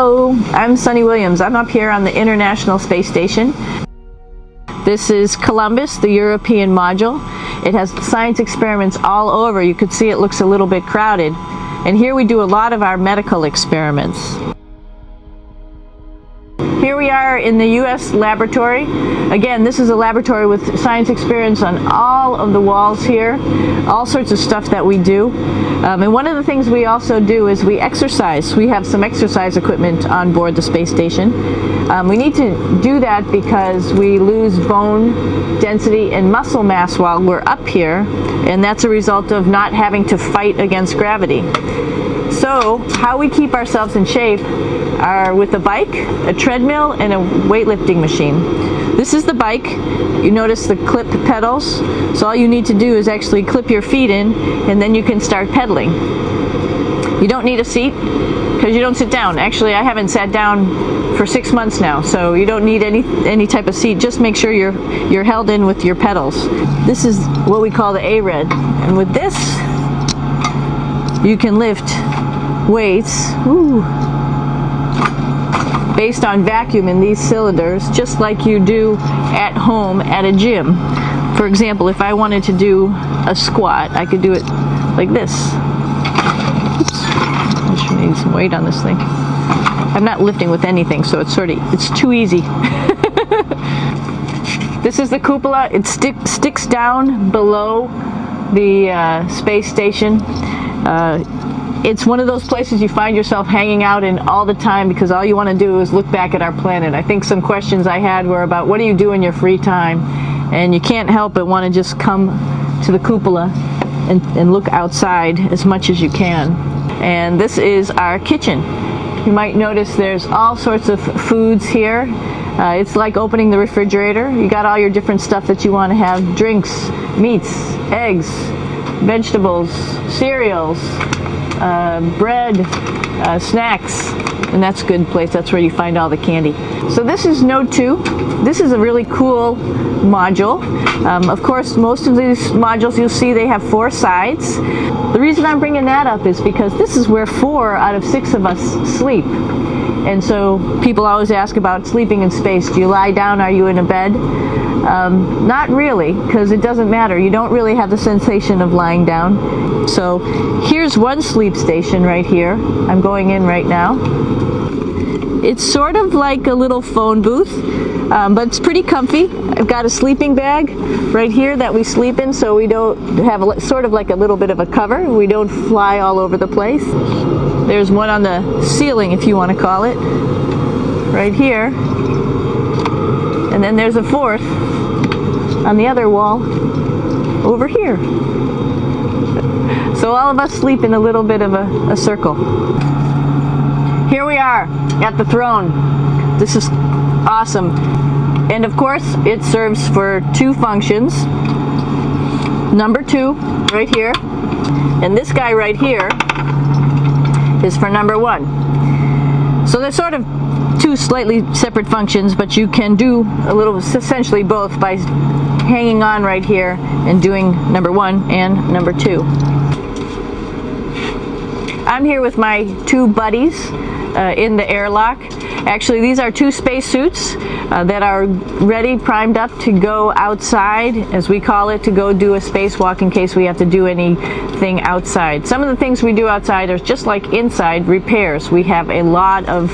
Hello, I'm Sunny Williams. I'm up here on the International Space Station. This is Columbus, the European module. It has science experiments all over. You could see it looks a little bit crowded. And here we do a lot of our medical experiments. Here we are in the U.S. laboratory. Again, this is a laboratory with science experiments on all of the walls here, all sorts of stuff that we do. And one of the things we also do is we exercise. We have some exercise equipment on board the space station. We need to do that because we lose bone density and muscle mass while we're up here, and that's a result of not having to fight against gravity. So, how we keep ourselves in shape are with a bike, a treadmill, and a weightlifting machine. This is the bike. You notice the clip pedals. So all you need to do is actually clip your feet in, and then you can start pedaling. You don't need a seat because you don't sit down. Actually, I haven't sat down for 6 months now, so you don't need any type of seat. Just make sure you're held in with your pedals. This is what we call the A-Red, and with this you can lift weights based on vacuum in these cylinders, just like you do at home at a gym. For example, if I wanted to do a squat, I could do it like this. Oops. I should need some weight on this thing. I'm not lifting with anything, so it's too easy. This is the cupola. It sticks down below the space station. It's one of those places you find yourself hanging out in all the time because all you want to do is look back at our planet. I think some questions I had were about what do you do in your free time, and you can't help but want to just come to the cupola and look outside as much as you can. And this is our kitchen. You might notice there's all sorts of foods here. It's like opening the refrigerator. You got all your different stuff that you want to have: drinks, meats, eggs, vegetables, cereals, bread, snacks, and that's a good place. That's where you find all the candy. So this is Node 2. This is a really cool module. Of course, most of these modules you'll see they have 4 sides. The reason I'm bringing that up is because this is where 4 out of 6 of us sleep. And so people always ask about sleeping in space. Do you lie down? Are you in a bed? Not really, because it doesn't matter. You don't really have the sensation of lying down. So here's one sleep station right here. I'm going in right now. It's sort of like a little phone booth, but it's pretty comfy. I've got a sleeping bag right here that we sleep in, so we don't have sort of like a little bit of a cover. We don't fly all over the place. There's one on the ceiling, if you want to call it, right here. And then there's a 4th on the other wall over here. So all of us sleep in a little bit of a circle. Here we are at the throne. This is awesome. And of course, it serves for 2 functions. Number 2, right here. And this guy right here is for number 1. So they're sort of 2 slightly separate functions, but you can do essentially both by hanging on right here and doing number 1 and number 2. I'm here with my 2 buddies in the airlock. Actually, these are 2 spacesuits that are ready, primed up to go outside, as we call it, to go do a spacewalk in case we have to do anything outside. Some of the things we do outside are just like inside, repairs. We have a lot of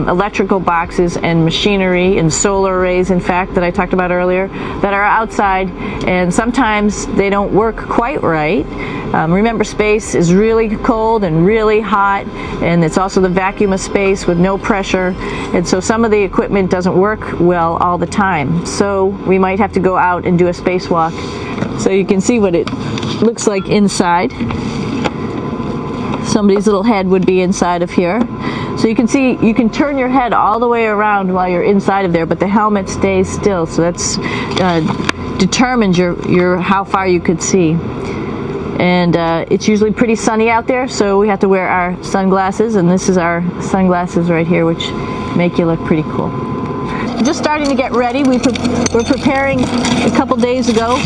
electrical boxes and machinery and solar arrays, in fact, that I talked about earlier, that are outside, and sometimes they don't work quite right. Remember, space is really cold and really hot, and it's also the vacuum of space with no pressure, and so some of the equipment doesn't work well all the time. So we might have to go out and do a spacewalk. So you can see what it looks like inside. Somebody's little head would be inside of here. So you can see, you can turn your head all the way around while you're inside of there, but the helmet stays still, so that's determines your how far you could see. And it's usually pretty sunny out there, so we have to wear our sunglasses, and this is our sunglasses right here, which make you look pretty cool. Just starting to get ready. We're preparing a couple days ago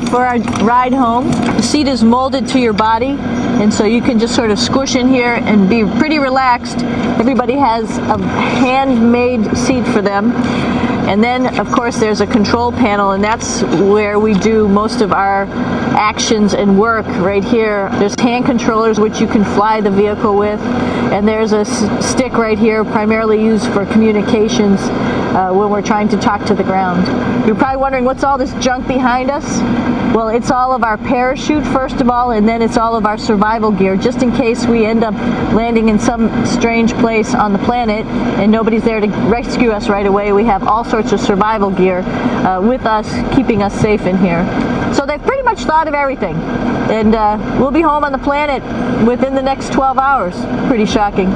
for our ride home. The seat is molded to your body. and so you can just sort of squish in here and be pretty relaxed. Everybody has a handmade seat for them. And then, of course, there's a control panel, and that's where we do most of our actions and work right here. There's hand controllers, which you can fly the vehicle with, and there's a stick right here, primarily used for communications when we're trying to talk to the ground. You're probably wondering, what's all this junk behind us? Well, it's all of our parachute, first of all, and then it's all of our survival gear, just in case we end up landing in some strange place on the planet and nobody's there to rescue us right away. We have all sorts of survival gear with us, keeping us safe in here. So they've pretty much thought of everything, and we'll be home on the planet within the next 12 hours. Pretty shocking.